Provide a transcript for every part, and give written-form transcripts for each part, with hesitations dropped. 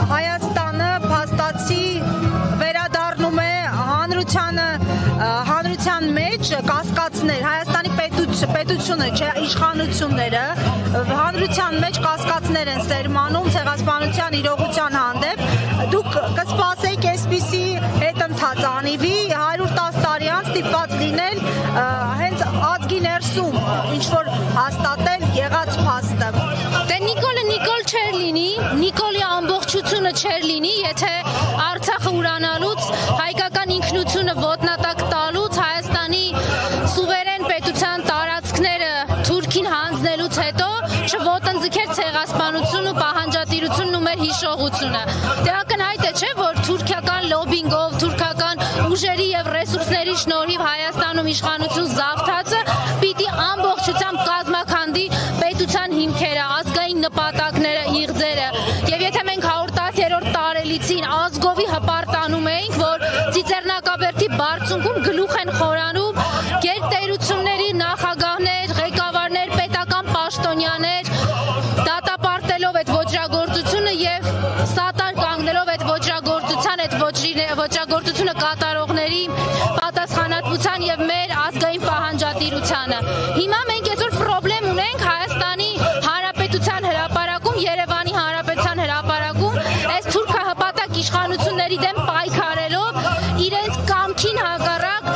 Հայաստանը փաստացի վերադառնում է հանրության մեջ կասկածներ, Հայաստանի պետությունը, չէ, իշխանությունները հանրության մեջ կասկածներ են սերմանում ցեղասպանության իրողության հանդեպ։ Դուք կսպասեիք այսպիսի հետընթաց անիվի 110 տարի անց ստիպված լինել հենց ազգի ներսում ինչ-որ հաստատել եղած փաստը։ Դե Նիկոլ չէր լինի, Նիկոլի ամբողջությունը չէր լինի, եթե Արցախը ուրանալուց, հայկական ինքնությունը ոտնատակ տալուց, Հայաստանի սուվերեն պետության տարածքները Թուրքին հանձնելուց հետո չոտնձգեր ցեղասպանությունն ու պահանջատիրությունն ու մեր հիշողությունը։ Դե ակնհայտ է, չէ, որ թուրքական լոբինգով, թուրքական ուժերի եւ ռեսուրսների շնորհիվ Հայաստանում իշխանություն զավթածը պիտի ամբողջությամբ կազմաքանդի պետության հիմքերը, ազգային նպատակները, իղձերը։ Եվ եթե մենք 110-րդ տարելիցին ազգովի հպարտանում էինք, որ Ծիծեռնակաբերդի բարձունքում գլուխ են խորանում գերտերությունների նախագահներ, ղեկավարներ, պետական պաշտոնյաներ, դատապարտելով այդ ոճրագործությունը եւ սատար կանգնելով այդ ոճրագործության, այդ ոճրագործությունը կատարողների պատասխանատվության եւ մեր ազգային պահանջատիրությանը։ Հիմա մենք այսօր պրոբլեմ ունենք Հայաստանի Հանրապետության հրապարակում, Երևանի Հանրապետության հրապարակում, այս թուրքահպատակ իշխանությունների դեմ պայքարելով իրենց կամքին հակառակ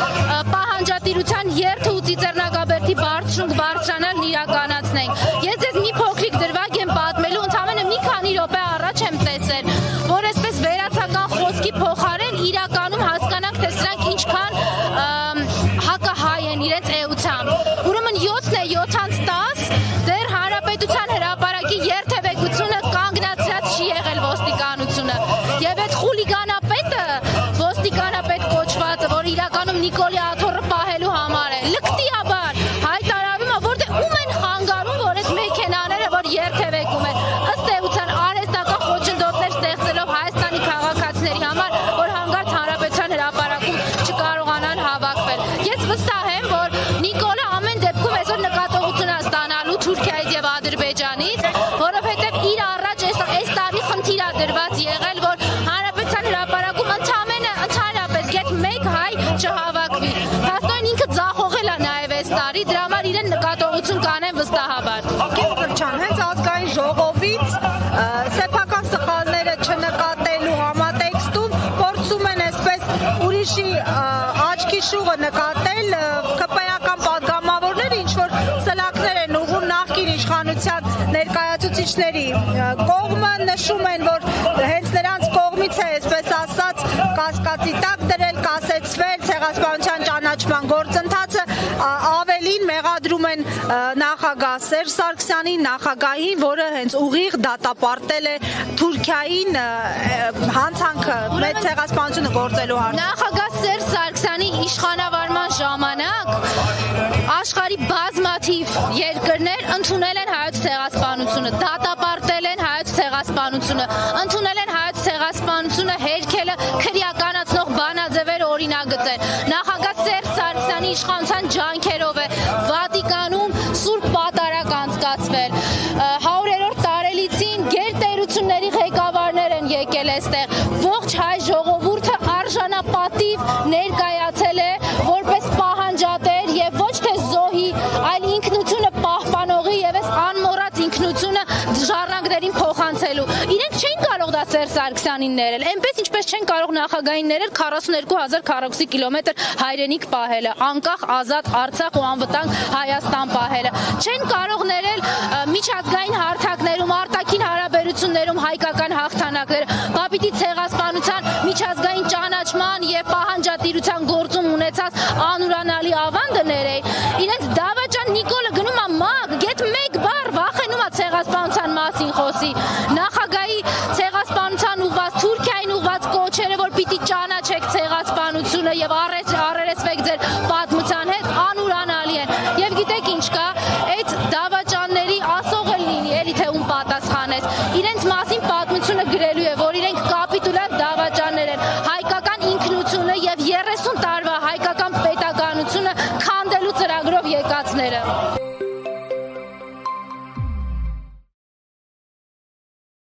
պահանջատիրության երթը ու Ծիծեռնակաբերդի բարձրանալն իրականացնենք։ Ես ձեզ մի փոքրիկ դրվագ եմ պատմելու, ընդամենը մի քանի րոպե առաջ եմ տեսել, որ այսպես վերացական խոսքի փոխարեն իրականում հասկանանք, թե սրանք ինչքան հակահայ են իրենց էությամբ։ Ուրեմն 7-ն է 7-10, դեռ Հանրապետության հրապարակի երթևեկությունը կանգնացրած չի եղել ոստիկանությունը։ Եվ այդ խուլիգանապետը, ոստիկանապետ կոչվածը, որ իրականում Նիկոլի աթոռը պահելու համար է, լկտիաբար հայտարարում է, որ դե ում են խանգարում, որ այդ մեքենաները, որ երթևեկում են, ըստ էության արհեստական խոչընդոտներ ստեղծելով Հայաստանի քաղաքացիների համար, որ հանգարց Հանրապետության հրապարակում չկարողանան հավաքվել։ Ես վստահ եմ, որ Նիկոլը ամեն դեպքում այսօր նկատողություն է ստանալու Թուրքիայից եւ Ադրբեջանից, որովհետեւ իր առաջ այս տարի խնդիր է դրված եղել, որ Հանրապետության հրապարակում ընդհանրապես գետ մեկ հայ չհավաքվի։ Փաստորեն ինքը ձախողել է նաեւ այս տարի, դրա համար իրեն նկատողություն կանեն վստահաբար։ Կիրճան, հենց ազգային ժողովից սեփական սխալները չնկատելու համատեքստում փորձում են այսպես ուրիշի աչքի շուղը նկատել ԿՊ-ական պատգամավորները, ինչ որ սլաքներ են ուղղում նախկին իշխանության ներկայացուցիչների կողմը, նշում են, որ հենց նրանց կողմից է, այսպես ասած, կասկածի տակ դրել, կասեցվել ցեղասպանության ճանաչման գործընթացը, ավելին մեղադրում են նախագահ Սերժ Սարգսյանին, նախագահին, որը հենց ուղիղ դատապարտել է Թուրքիային հանցանքը մեծ ցեղասպանությունը գործելու հարցում։ Նախագահ Սերժ Սարգսյանի իշխանավարման ժամանակ աշխարհի բազմաթիվ երկրներ ընդունել են հայոց ցեղասպանությունը, դատապարտել են հայոց ցեղասպանությունը, ընդունել են հայոց ցեղասպանությունը հերքելը քրեականացնող բանաձևեր օրինագծել։ Նախագահ Սերժ Սարգսյանի իշխանության ջանքերով է Վատիկանում սուրբ պատարակ անցկացվել։ 100-րդ տարելիցին գերտերությունների ղեկավարներ են եկել այստեղ։ Ողջ հայ ժողովուրդը արժանապատիվ ներկայացել է որպես պահանջատեր եւ ոչ թե զոհի, այլ ինքնությունը պահպանողի եւ այս անմոռաց ինքնությունը ժառանգներին փոխանցելու։ Իրենք չեն կարող դա Սերժ Սարգսյանին ներել, այնպես ինչպես չեն կարող նախագահին ներել 42000 քառակուսի կիլոմետր հայրենիք պահելը, անկախ ազատ Արցախ ու անվտանգ Հայաստան պահելը։ Չեն կարող ներել միջազգային հարթակներում, արտաքին հարաբերություններում հայկական հաղթանակները, բա պիտի ցեղասպանության միջազգային ճանաչման եւ պահանջատիրության գործում ունեցած անուրանալի ավանդը ներեին։ Իրենց դավաճան Նիկոլը գնում է մագ, գետ մեկ բառ վախենում է ցեղասպանության մասին խոսի։ Նախագահի ցեղասպանության ուղված Թուրքիային ուղված կոչերը, որ պիտի ճանաչեք ցեղասպանությունը եւ առերեսվեք ձեր պատմության հետ, անուրանալի են։ Եվ գիտեք ինչ կա, այդ դավաճանների ասող լինի, էլի թե ում պատասխանես։ Իրենց մասին պատմությունը գրելու է, որ